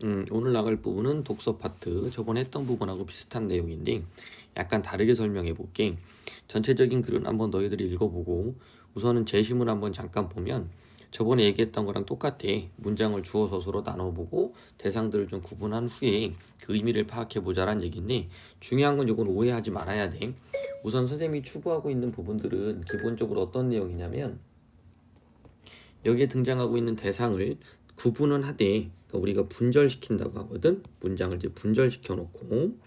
오늘 나갈 부분은 독서 파트, 저번에 했던 부분하고 비슷한 내용인데 약간 다르게 설명해 볼게. 전체적인 글은 한번 너희들이 읽어보고 우선은 제시문 한번 잠깐 보면 저번에 얘기했던 거랑 똑같아. 문장을 주어 서술로 나눠보고 대상들을 좀 구분한 후에 그 의미를 파악해 보자란 얘기인데 중요한 건 이건 오해하지 말아야 돼. 우선 선생님이 추구하고 있는 부분들은 기본적으로 어떤 내용이냐면 여기에 등장하고 있는 대상을 구분은 하되 그러니까 우리가 분절시킨다고 하거든. 문장을 이제 분절시켜 놓고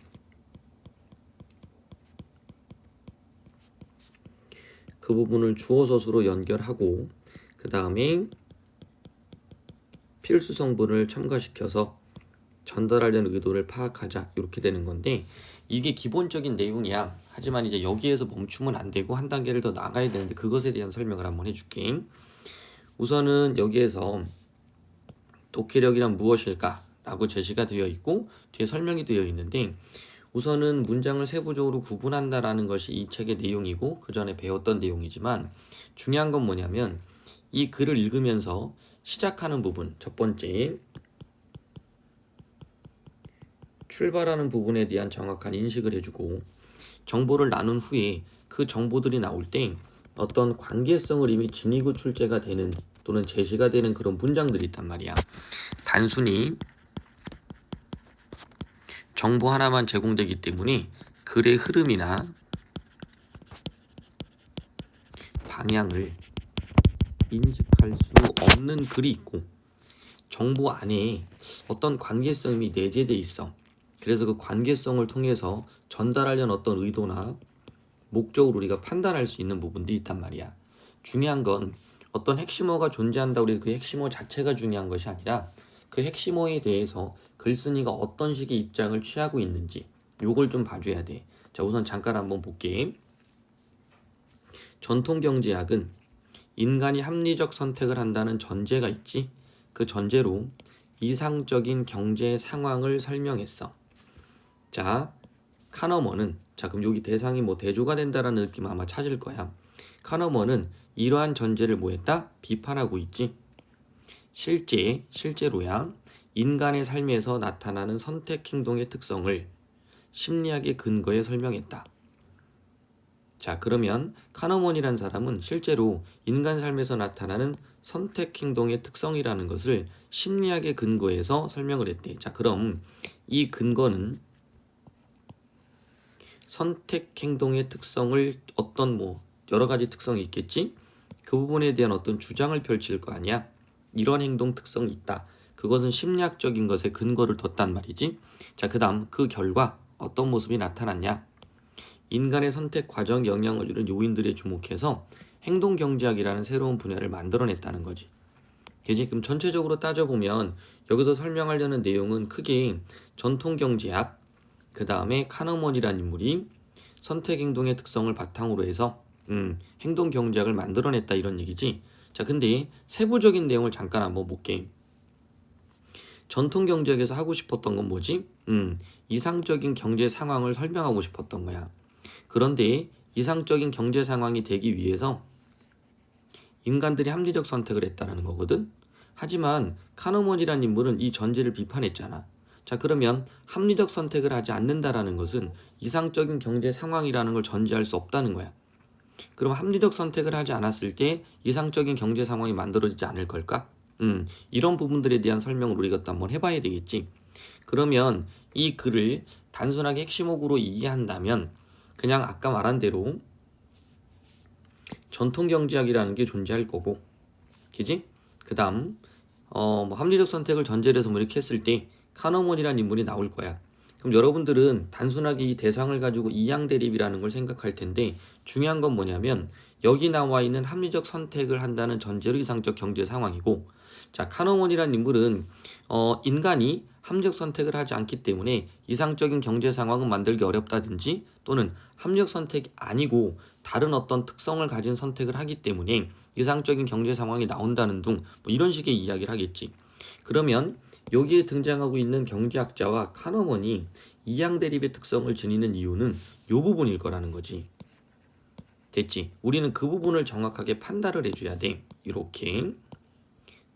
그 부분을 주어 서술로 연결하고 그 다음에 필수 성분을 첨가시켜서 전달하려는 의도를 파악하자 이렇게 되는 건데 이게 기본적인 내용이야. 하지만 이제 여기에서 멈추면 안 되고 한 단계를 더 나가야 되는데 그것에 대한 설명을 한번 해줄게. 우선은 여기에서 독해력이란 무엇일까? 라고 제시가 되어 있고 뒤에 설명이 되어 있는데 우선은 문장을 세부적으로 구분한다라는 것이 이 책의 내용이고 그 전에 배웠던 내용이지만 중요한 건 뭐냐면 이 글을 읽으면서 시작하는 부분 첫 번째 출발하는 부분에 대한 정확한 인식을 해주고 정보를 나눈 후에 그 정보들이 나올 때 어떤 관계성을 이미 지니고 출제가 되는 또는 제시가 되는 그런 문장들이 있단 말이야. 단순히 정보 하나만 제공되기 때문에 글의 흐름이나 방향을 인식할 수 없는 글이 있고 정보 안에 어떤 관계성이 내재돼 있어. 그래서 그 관계성을 통해서 전달하려는 어떤 의도나 목적을 우리가 판단할 수 있는 부분들이 있단 말이야. 중요한 건 어떤 핵심어가 존재한다고 해서 그 핵심어 자체가 중요한 것이 아니라 그 핵심어에 대해서 글쓴이가 어떤 식의 입장을 취하고 있는지 요걸 좀 봐줘야 돼. 자, 우선 잠깐 한번 볼게. 전통경제학은 인간이 합리적 선택을 한다는 전제가 있지. 그 전제로 이상적인 경제 상황을 설명했어. 자, 카너먼은 자 그럼 여기 대상이 뭐 대조가 된다라는 느낌 아마 찾을 거야. 카너먼은 이러한 전제를 뭐했다? 비판하고 있지. 실제로야 인간의 삶에서 나타나는 선택 행동의 특성을 심리학의 근거에 설명했다. 자, 그러면 카너먼이란 사람은 실제로 인간 삶에서 나타나는 선택 행동의 특성이라는 것을 심리학의 근거에서 설명을 했대. 자, 그럼 이 근거는 선택 행동의 특성을 어떤 뭐 여러 가지 특성이 있겠지? 그 부분에 대한 어떤 주장을 펼칠 거 아니야? 이런 행동 특성이 있다. 그것은 심리학적인 것에 근거를 뒀단 말이지. 자, 그다음 그 결과 어떤 모습이 나타났냐? 인간의 선택 과정 영향을 주는 요인들에 주목해서 행동 경제학이라는 새로운 분야를 만들어냈다는 거지. 그럼 전체적으로 따져보면 여기서 설명하려는 내용은 크게 전통 경제학, 그 다음에 카너먼이라는 인물이 선택 행동의 특성을 바탕으로 해서 행동 경제학을 만들어냈다 이런 얘기지. 자, 근데 세부적인 내용을 잠깐 한번 볼게. 전통 경제학에서 하고 싶었던 건 뭐지? 이상적인 경제 상황을 설명하고 싶었던 거야. 그런데 이상적인 경제 상황이 되기 위해서 인간들이 합리적 선택을 했다는 거거든. 하지만 카너먼이라는 인물은 이 전제를 비판했잖아. 자, 그러면 합리적 선택을 하지 않는다라는 것은 이상적인 경제 상황이라는 걸 전제할 수 없다는 거야. 그럼 합리적 선택을 하지 않았을 때 이상적인 경제 상황이 만들어지지 않을 걸까? 이런 부분들에 대한 설명을 우리가 또 한번 해봐야 되겠지. 그러면 이 글을 단순하게 핵심어구로 이해한다면 그냥 아까 말한 대로 전통경제학이라는 게 존재할 거고, 그지? 그 다음 뭐 합리적 선택을 전제로 해서 뭐 이렇게 했을 때 카너먼이라는 인물이 나올 거야. 그럼 여러분들은 단순하게 이 대상을 가지고 이양 대립이라는 걸 생각할 텐데 중요한 건 뭐냐면 여기 나와 있는 합리적 선택을 한다는 전제로 이상적 경제 상황이고, 자 카너먼이라는 인물은 인간이 합리적 선택을 하지 않기 때문에 이상적인 경제 상황은 만들기 어렵다든지 또는 합리적 선택이 아니고 다른 어떤 특성을 가진 선택을 하기 때문에 이상적인 경제 상황이 나온다는 둥 뭐 이런 식의 이야기를 하겠지. 그러면 여기에 등장하고 있는 경제학자와 카너먼이 이양 대립의 특성을 지니는 이유는 이 부분일 거라는 거지. 됐지? 우리는 그 부분을 정확하게 판단을 해줘야 돼. 이렇게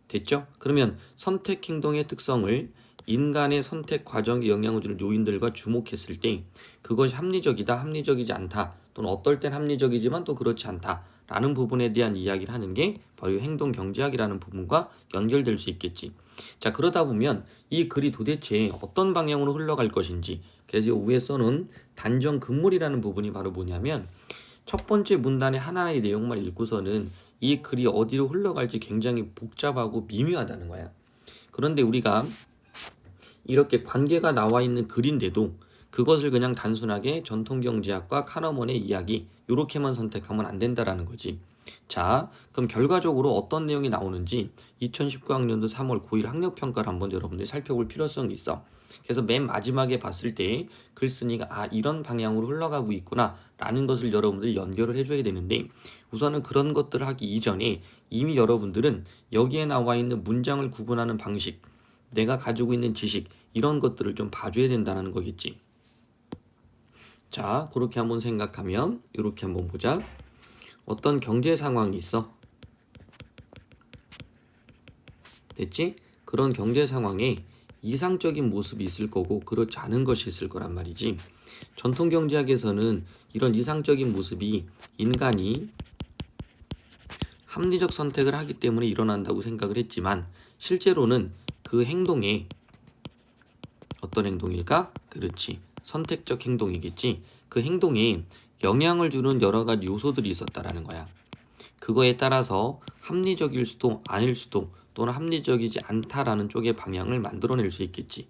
됐죠? 그러면 선택 행동의 특성을 인간의 선택 과정에 영향을 주는 요인들과 주목했을 때 그것이 합리적이다, 합리적이지 않다, 또는 어떨 땐 합리적이지만 또 그렇지 않다라는 부분에 대한 이야기를 하는 게 바로 행동 경제학이라는 부분과 연결될 수 있겠지. 자, 그러다 보면 이 글이 도대체 어떤 방향으로 흘러갈 것인지, 그래서 위에서는 단정 금물이라는 부분이 바로 뭐냐면 첫 번째 문단의 하나의 내용만 읽고서는 이 글이 어디로 흘러갈지 굉장히 복잡하고 미묘하다는 거야. 그런데 우리가 이렇게 관계가 나와 있는 글인데도 그것을 그냥 단순하게 전통경제학과 카너먼의 이야기 이렇게만 선택하면 안 된다라는 거지. 자, 그럼 결과적으로 어떤 내용이 나오는지 2019학년도 3월 고1 학력평가를 한번 여러분들이 살펴볼 필요성이 있어. 그래서 맨 마지막에 봤을 때 글쓴이가 이런 방향으로 흘러가고 있구나 라는 것을 여러분들이 연결을 해줘야 되는데, 우선은 그런 것들을 하기 이전에 이미 여러분들은 여기에 나와 있는 문장을 구분하는 방식, 내가 가지고 있는 지식, 이런 것들을 좀 봐줘야 된다는 거겠지. 자, 그렇게 한번 생각하면 이렇게 한번 보자. 어떤 경제 상황이 있어. 됐지? 그런 경제 상황에 이상적인 모습이 있을 거고 그렇지 않은 것이 있을 거란 말이지. 전통 경제학에서는 이런 이상적인 모습이 인간이 합리적 선택을 하기 때문에 일어난다고 생각을 했지만, 실제로는 그 행동에 어떤 행동일까? 그렇지, 선택적 행동이겠지. 그 행동에 영향을 주는 여러 가지 요소들이 있었다라는 거야. 그거에 따라서 합리적일 수도 아닐 수도, 또는 합리적이지 않다라는 쪽의 방향을 만들어낼 수 있겠지.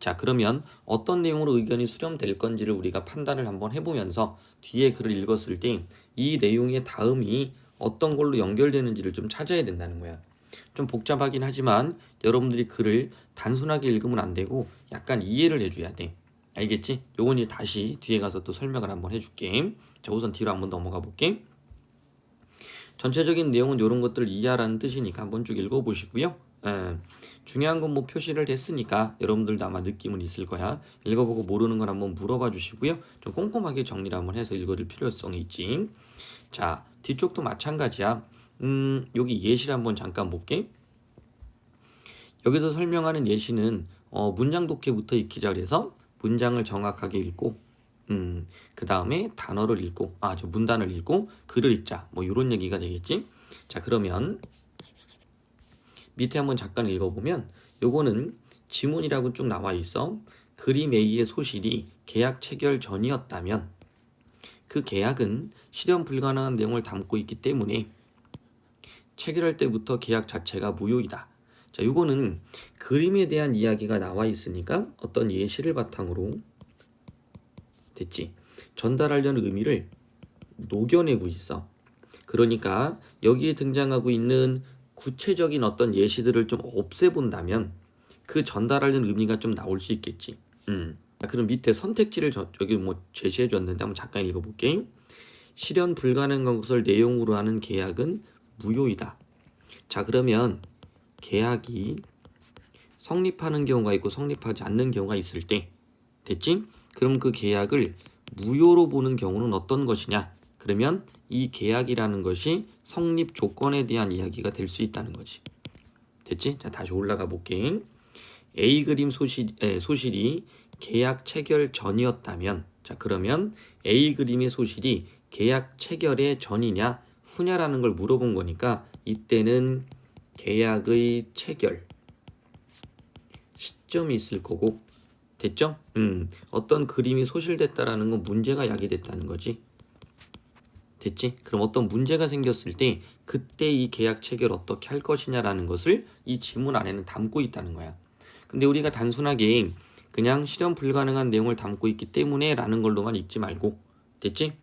자, 그러면 어떤 내용으로 의견이 수렴될 건지를 우리가 판단을 한번 해보면서 뒤에 글을 읽었을 때 이 내용의 다음이 어떤 걸로 연결되는지를 좀 찾아야 된다는 거야. 좀 복잡하긴 하지만 여러분들이 글을 단순하게 읽으면 안 되고 약간 이해를 해줘야 돼. 알겠지? 요건 이제 다시 뒤에 가서 또 설명을 한번 해줄게. 자, 우선 뒤로 한번 넘어가 볼게. 전체적인 내용은 이런 것들을 이해하라는 뜻이니까 한번 쭉 읽어보시고요. 중요한 건 뭐 표시를 했으니까 여러분들도 아마 느낌은 있을 거야. 읽어보고 모르는 건 한번 물어봐 주시고요. 좀 꼼꼼하게 정리를 한번 해서 읽어줄 필요성이 있지. 자, 뒤쪽도 마찬가지야. 여기 예시를 한번 잠깐 볼게. 여기서 설명하는 예시는 문장 독해부터 익히자 그래서 문장을 정확하게 읽고 그 다음에 단어를 읽고 문단을 읽고 글을 읽자, 뭐 이런 얘기가 되겠지. 자, 그러면 밑에 한번 잠깐 읽어보면 요거는 지문이라고 쭉 나와 있어. 그림 A의 소실이 계약 체결 전이었다면 그 계약은 실현 불가능한 내용을 담고 있기 때문에 체결할 때부터 계약 자체가 무효이다. 자, 요거는 그림에 대한 이야기가 나와 있으니까 어떤 예시를 바탕으로 됐지, 전달하려는 의미를 녹여내고 있어. 그러니까 여기에 등장하고 있는 구체적인 어떤 예시들을 좀 없애본다면 그 전달하려는 의미가 좀 나올 수 있겠지. 그럼 밑에 선택지를 여기 뭐 제시해 줬는데 한번 잠깐 읽어볼게. 실현 불가능한 것을 내용으로 하는 계약은 무효이다. 자, 그러면 계약이 성립하는 경우가 있고 성립하지 않는 경우가 있을 때, 됐지? 그럼 그 계약을 무효로 보는 경우는 어떤 것이냐? 그러면 이 계약이라는 것이 성립 조건에 대한 이야기가 될 수 있다는 거지. 됐지? 자, 다시 올라가 볼게. A 그림 소실이 계약 체결 전이었다면, 자, 그러면 A 그림의 소실이 계약 체결의 전이냐 후냐라는 걸 물어본 거니까 이때는 계약의 체결 시점이 있을 거고, 됐죠? 어떤 그림이 소실됐다라는 건 문제가 야기됐다는 거지. 됐지? 그럼 어떤 문제가 생겼을 때 그때 이 계약 체결 어떻게 할 것이냐라는 것을 이 지문 안에는 담고 있다는 거야. 근데 우리가 단순하게 그냥 실현 불가능한 내용을 담고 있기 때문에 라는 걸로만 읽지 말고, 됐지?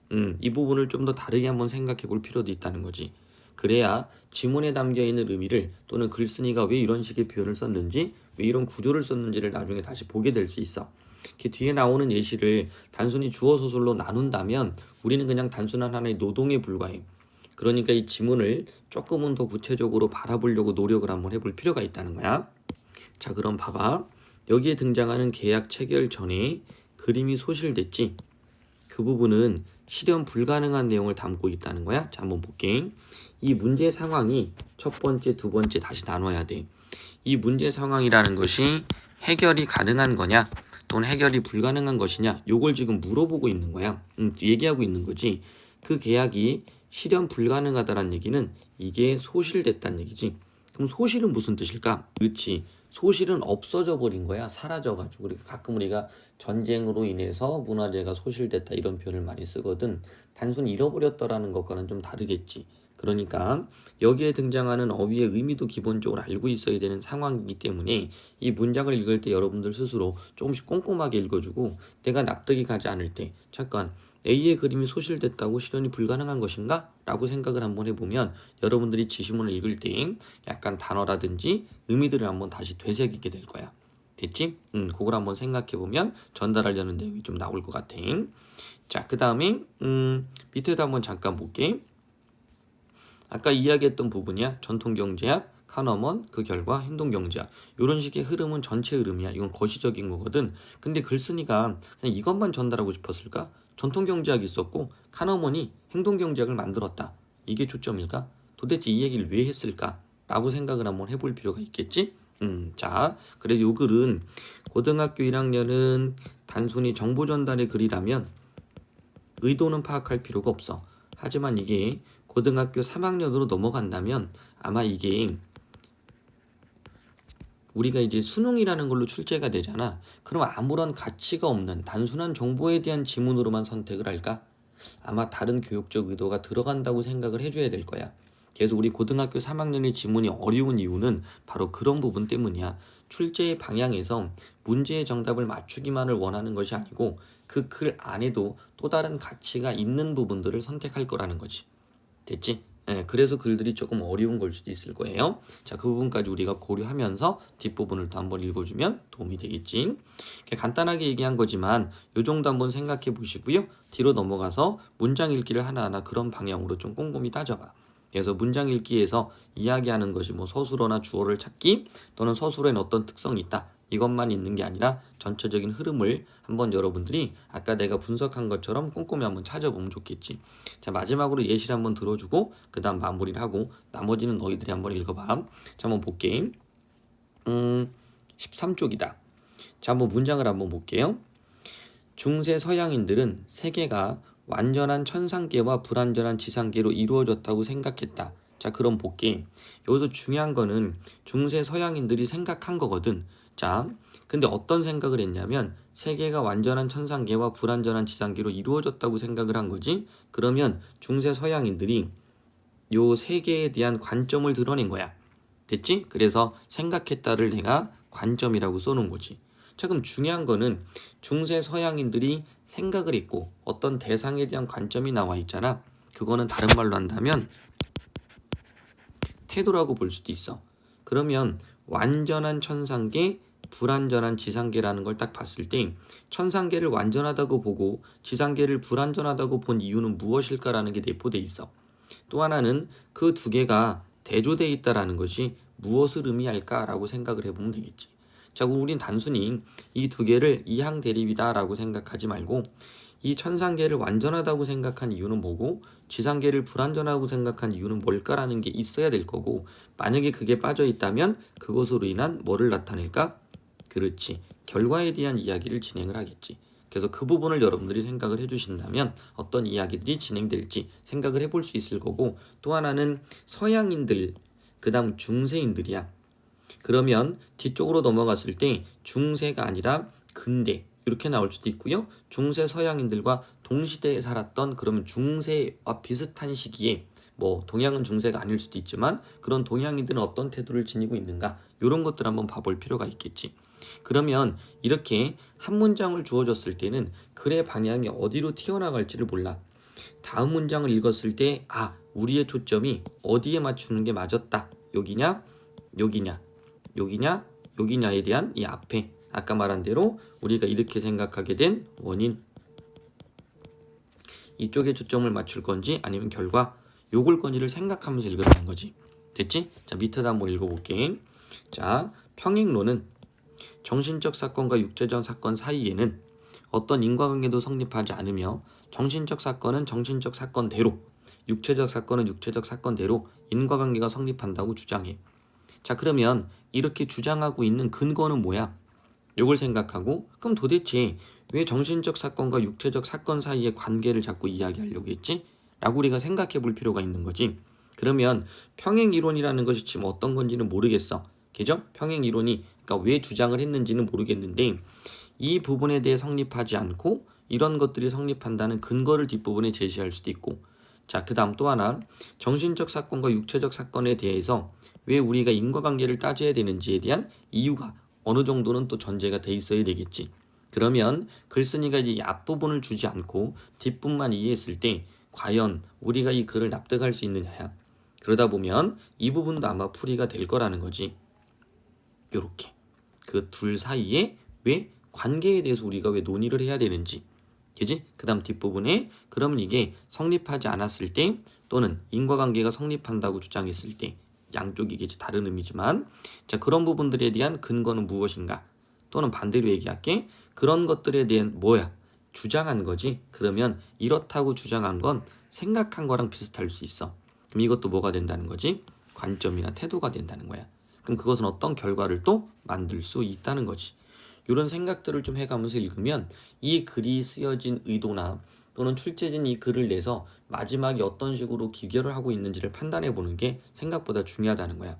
이 부분을 좀 더 다르게 한번 생각해 볼 필요도 있다는 거지. 그래야 지문에 담겨있는 의미를, 또는 글쓴이가 왜 이런 식의 표현을 썼는지, 왜 이런 구조를 썼는지를 나중에 다시 보게 될 수 있어. 이렇게 뒤에 나오는 예시를 단순히 주어 소설로 나눈다면 우리는 그냥 단순한 하나의 노동에 불과해. 그러니까 이 지문을 조금은 더 구체적으로 바라보려고 노력을 한번 해볼 필요가 있다는 거야. 자, 그럼 봐봐. 여기에 등장하는 계약 체결 전에 그림이 소실됐지. 그 부분은 실현 불가능한 내용을 담고 있다는 거야. 자, 한번 볼게. 이 문제 상황이 첫 번째, 두 번째 다시 나눠야 돼. 이 문제 상황이라는 것이 해결이 가능한 거냐 또는 해결이 불가능한 것이냐 요걸 지금 물어보고 있는 거야. 얘기하고 있는 거지. 그 계약이 실현 불가능하다는 얘기는 이게 소실됐다는 얘기지. 그럼 소실은 무슨 뜻일까? 그렇지. 소실은 없어져 버린 거야. 사라져가지고. 가끔 우리가 전쟁으로 인해서 문화재가 소실됐다 이런 표현을 많이 쓰거든. 단순히 잃어버렸다라는 것과는 좀 다르겠지. 그러니까 여기에 등장하는 어휘의 의미도 기본적으로 알고 있어야 되는 상황이기 때문에 이 문장을 읽을 때 여러분들 스스로 조금씩 꼼꼼하게 읽어주고 내가 납득이 가지 않을 때 잠깐 A의 그림이 소실됐다고 실현이 불가능한 것인가? 라고 생각을 한번 해보면 여러분들이 지시문을 읽을 때 약간 단어라든지 의미들을 한번 다시 되새기게 될 거야. 됐지? 그걸 한번 생각해보면 전달하려는 내용이 좀 나올 것 같아. 자, 그 다음에 밑에도 한번 잠깐 볼게. 아까 이야기했던 부분이야. 전통경제학, 카너먼, 그 결과 행동경제학. 이런 식의 흐름은 전체 흐름이야. 이건 거시적인 거거든. 근데 글쓴이가 그냥 이것만 전달하고 싶었을까? 전통경제학이 있었고 카너먼이 행동경제학을 만들었다. 이게 초점일까? 도대체 이 얘기를 왜 했을까? 라고 생각을 한번 해볼 필요가 있겠지? 자, 그래서 요 글은 고등학교 1학년은 단순히 정보 전달의 글이라면 의도는 파악할 필요가 없어. 하지만 이게 고등학교 3학년으로 넘어간다면 아마 이게 우리가 이제 수능이라는 걸로 출제가 되잖아. 그럼 아무런 가치가 없는 단순한 정보에 대한 지문으로만 선택을 할까? 아마 다른 교육적 의도가 들어간다고 생각을 해줘야 될 거야. 그래서 우리 고등학교 3학년의 지문이 어려운 이유는 바로 그런 부분 때문이야. 출제의 방향에서 문제의 정답을 맞추기만을 원하는 것이 아니고 그 글 안에도 또 다른 가치가 있는 부분들을 선택할 거라는 거지. 됐지? 그래서 글들이 조금 어려운 걸 수도 있을 거예요. 자, 그 부분까지 우리가 고려하면서 뒷부분을 또 한번 읽어주면 도움이 되겠지. 간단하게 얘기한 거지만 요 정도 한번 생각해 보시고요. 뒤로 넘어가서 문장 읽기를 하나하나 그런 방향으로 좀 꼼꼼히 따져봐. 그래서 문장 읽기에서 이야기하는 것이 뭐 서술어나 주어를 찾기 또는 서술어에는 어떤 특성이 있다. 이것만 있는 게 아니라 전체적인 흐름을 한번 여러분들이 아까 내가 분석한 것처럼 꼼꼼히 한번 찾아보면 좋겠지. 자, 마지막으로 예시를 한번 들어주고 그 다음 마무리를 하고 나머지는 너희들이 한번 읽어봐. 자, 한번 볼게. 13쪽이다. 자, 한번 문장을 한번 볼게요. 중세 서양인들은 세계가 완전한 천상계와 불완전한 지상계로 이루어졌다고 생각했다. 자, 그럼 볼게. 여기서 중요한 거는 중세 서양인들이 생각한 거거든. 자, 근데 어떤 생각을 했냐면 세계가 완전한 천상계와 불완전한 지상계로 이루어졌다고 생각을 한 거지. 그러면 중세 서양인들이 요 세계에 대한 관점을 드러낸 거야. 됐지? 그래서 생각했다를 내가 관점이라고 써놓은 거지. 자, 그럼 중요한 거는 중세 서양인들이 생각을 했고 어떤 대상에 대한 관점이 나와 있잖아. 그거는 다른 말로 한다면 태도라고 볼 수도 있어. 그러면 완전한 천상계, 불완전한 지상계라는 걸 딱 봤을 때 천상계를 완전하다고 보고 지상계를 불완전하다고 본 이유는 무엇일까라는 게 내포돼 있어. 또 하나는 그 두 개가 대조돼 있다라는 것이 무엇을 의미할까라고 생각을 해보면 되겠지. 자, 우린 단순히 이 두 개를 이항 대립이다라고 생각하지 말고 이 천상계를 완전하다고 생각한 이유는 뭐고 지상계를 불완전하고 생각한 이유는 뭘까라는 게 있어야 될 거고 만약에 그게 빠져 있다면 그것으로 인한 뭐를 나타낼까? 그렇지. 결과에 대한 이야기를 진행을 하겠지. 그래서 그 부분을 여러분들이 생각을 해주신다면 어떤 이야기들이 진행될지 생각을 해볼 수 있을 거고 또 하나는 서양인들 그 다음 중세인들이야. 그러면 뒤쪽으로 넘어갔을 때 중세가 아니라 근대 이렇게 나올 수도 있고요. 중세 서양인들과 동시대에 살았던 그러면 중세와 비슷한 시기에 뭐 동양은 중세가 아닐 수도 있지만 그런 동양인들은 어떤 태도를 지니고 있는가 이런 것들 한번 봐볼 필요가 있겠지. 그러면 이렇게 한 문장을 주어졌을 때는 글의 방향이 어디로 튀어나갈지를 몰라. 다음 문장을 읽었을 때 우리의 초점이 어디에 맞추는 게 맞았다. 여기냐 여기냐 여기냐 여기냐에 대한 이 앞에 아까 말한 대로 우리가 이렇게 생각하게 된 원인 이쪽에 초점을 맞출 건지 아니면 결과 요걸 건지를 생각하면서 읽으라는 거지. 됐지? 자, 밑에다 한번 읽어볼게. 자, 평행론은 정신적 사건과 육체적 사건 사이에는 어떤 인과관계도 성립하지 않으며 정신적 사건은 정신적 사건대로 육체적 사건은 육체적 사건대로 인과관계가 성립한다고 주장해. 자, 그러면 이렇게 주장하고 있는 근거는 뭐야? 요걸 생각하고 그럼 도대체 왜 정신적 사건과 육체적 사건 사이의 관계를 자꾸 이야기하려고 했지? 라고 우리가 생각해 볼 필요가 있는 거지. 그러면 평행이론이라는 것이 지금 어떤 건지는 모르겠어. 그죠? 평행이론이 그러니까 왜 주장을 했는지는 모르겠는데 이 부분에 대해 성립하지 않고 이런 것들이 성립한다는 근거를 뒷부분에 제시할 수도 있고 자, 그 다음 또 하나 정신적 사건과 육체적 사건에 대해서 왜 우리가 인과관계를 따져야 되는지에 대한 이유가 어느 정도는 또 전제가 돼 있어야 되겠지. 그러면 글쓴이가 이제 앞부분을 주지 않고 뒷부분만 이해했을 때 과연 우리가 이 글을 납득할 수 있느냐야. 그러다 보면 이 부분도 아마 풀이가 될 거라는 거지. 요렇게 그 둘 사이에 왜 관계에 대해서 우리가 왜 논의를 해야 되는지 그지? 그 다음 뒷부분에 그러면 이게 성립하지 않았을 때 또는 인과관계가 성립한다고 주장했을 때 양쪽이 이게 다른 의미지만 자 그런 부분들에 대한 근거는 무엇인가 또는 반대로 얘기할게 그런 것들에 대한 뭐야 주장한 거지 그러면 이렇다고 주장한 건 생각한 거랑 비슷할 수 있어 그럼 이것도 뭐가 된다는 거지 관점이나 태도가 된다는 거야 그럼 그것은 어떤 결과를 또 만들 수 있다는 거지 이런 생각들을 좀 해가면서 읽으면 이 글이 쓰여진 의도나 또는 출제진 이 글을 내서 마지막에 어떤 식으로 기결을 하고 있는지를 판단해 보는 게 생각보다 중요하다는 거야.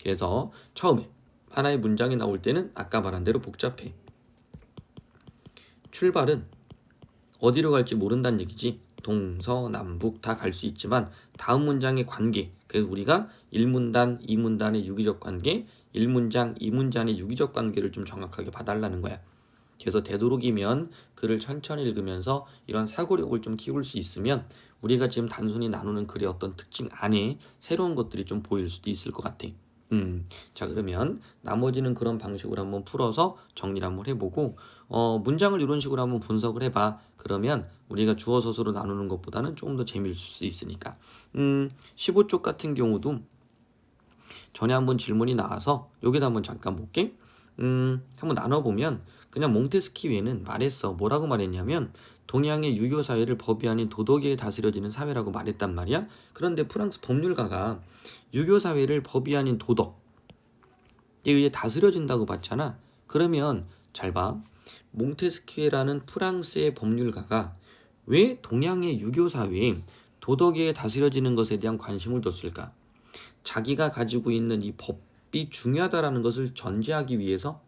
그래서 처음에 하나의 문장이 나올 때는 아까 말한 대로 복잡해. 출발은 어디로 갈지 모른다는 얘기지. 동서남북 다 갈 수 있지만 다음 문장의 관계 그래서 우리가 1문단, 2문단의 유기적 관계 1문장, 2문장의 유기적 관계를 좀 정확하게 봐달라는 거야. 그래서 되도록이면 글을 천천히 읽으면서 이런 사고력을 좀 키울 수 있으면 우리가 지금 단순히 나누는 글의 어떤 특징 안에 새로운 것들이 좀 보일 수도 있을 것 같아. 자 그러면 나머지는 그런 방식으로 한번 풀어서 정리를 한번 해보고 문장을 이런 식으로 한번 분석을 해봐. 그러면 우리가 주어 서술로 나누는 것보다는 조금 더 재미있을 수 있으니까 15쪽 같은 경우도 전에 한번 질문이 나와서 여기다 한번 잠깐 볼게. 한번 나눠보면 그냥 몽테스키웨는 말했어. 뭐라고 말했냐면 동양의 유교 사회를 법이 아닌 도덕에 다스려지는 사회라고 말했단 말이야. 그런데 프랑스 법률가가 유교 사회를 법이 아닌 도덕에 의해 다스려진다고 봤잖아. 그러면 잘 봐. 몽테스키웨라는 프랑스의 법률가가 왜 동양의 유교 사회에 도덕에 다스려지는 것에 대한 관심을 뒀을까? 자기가 가지고 있는 이 법이 중요하다라는 것을 전제하기 위해서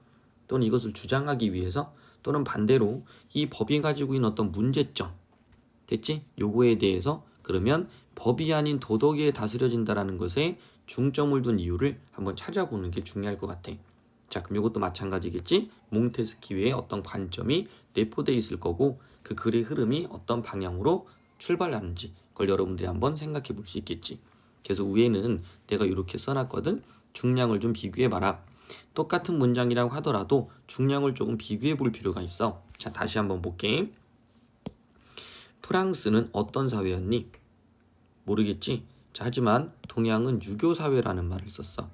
또는 이것을 주장하기 위해서 또는 반대로 이 법이 가지고 있는 어떤 문제점 됐지? 요거에 대해서 그러면 법이 아닌 도덕에 다스려진다라는 것에 중점을 둔 이유를 한번 찾아보는 게 중요할 것 같아. 자 그럼 이것도 마찬가지겠지? 몽테스키웨의 어떤 관점이 내포되어 있을 거고 그 글의 흐름이 어떤 방향으로 출발하는지 그걸 여러분들이 한번 생각해 볼 수 있겠지. 그래서 위에는 내가 이렇게 써놨거든. 중량을 좀 비교해봐라. 똑같은 문장이라고 하더라도 중량을 조금 비교해 볼 필요가 있어. 자 다시 한번 볼게. 프랑스는 어떤 사회였니? 모르겠지? 자 하지만 동양은 유교사회라는 말을 썼어.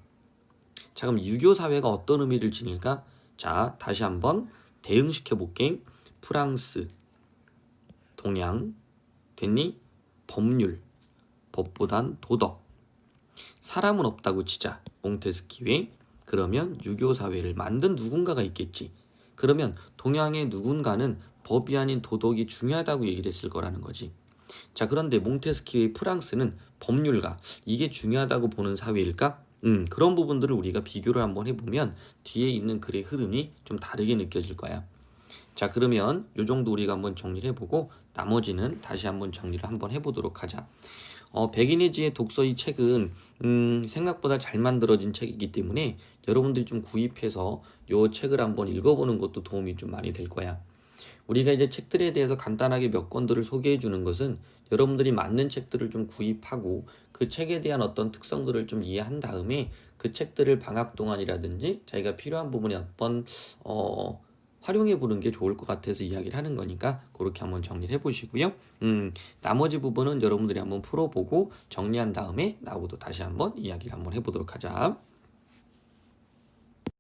자 그럼 유교사회가 어떤 의미를 지닐까? 자 다시 한번 대응시켜 볼게. 프랑스, 동양, 됐니? 법률, 법보단 도덕. 사람은 없다고 치자. 몽테스키웨. 그러면 유교사회를 만든 누군가가 있겠지. 그러면 동양의 누군가는 법이 아닌 도덕이 중요하다고 얘기를 했을 거라는 거지. 자 그런데 몽테스키웨의 프랑스는 법률가. 이게 중요하다고 보는 사회일까? 그런 부분들을 우리가 비교를 한번 해보면 뒤에 있는 글의 흐름이 좀 다르게 느껴질 거야. 자 그러면 요 정도 우리가 한번 정리를 해보고 나머지는 다시 한번 정리를 한번 해보도록 하자. 백인의 지혜 독서 이 책은 생각보다 잘 만들어진 책이기 때문에 여러분들이 좀 구입해서 요 책을 한번 읽어보는 것도 도움이 좀 많이 될 거야. 우리가 이제 책들에 대해서 간단하게 몇 권들을 소개해 주는 것은 여러분들이 맞는 책들을 좀 구입하고 그 책에 대한 어떤 특성들을 좀 이해한 다음에 그 책들을 방학 동안이라든지 자기가 필요한 부분에 한번 활용해 보는 게 좋을 것 같아서 이야기를 하는 거니까 그렇게 한번 정리를 해보시고요. 나머지 부분은 여러분들이 한번 풀어보고 정리한 다음에 나하고도 다시 한번 이야기를 한번 해보도록 하자.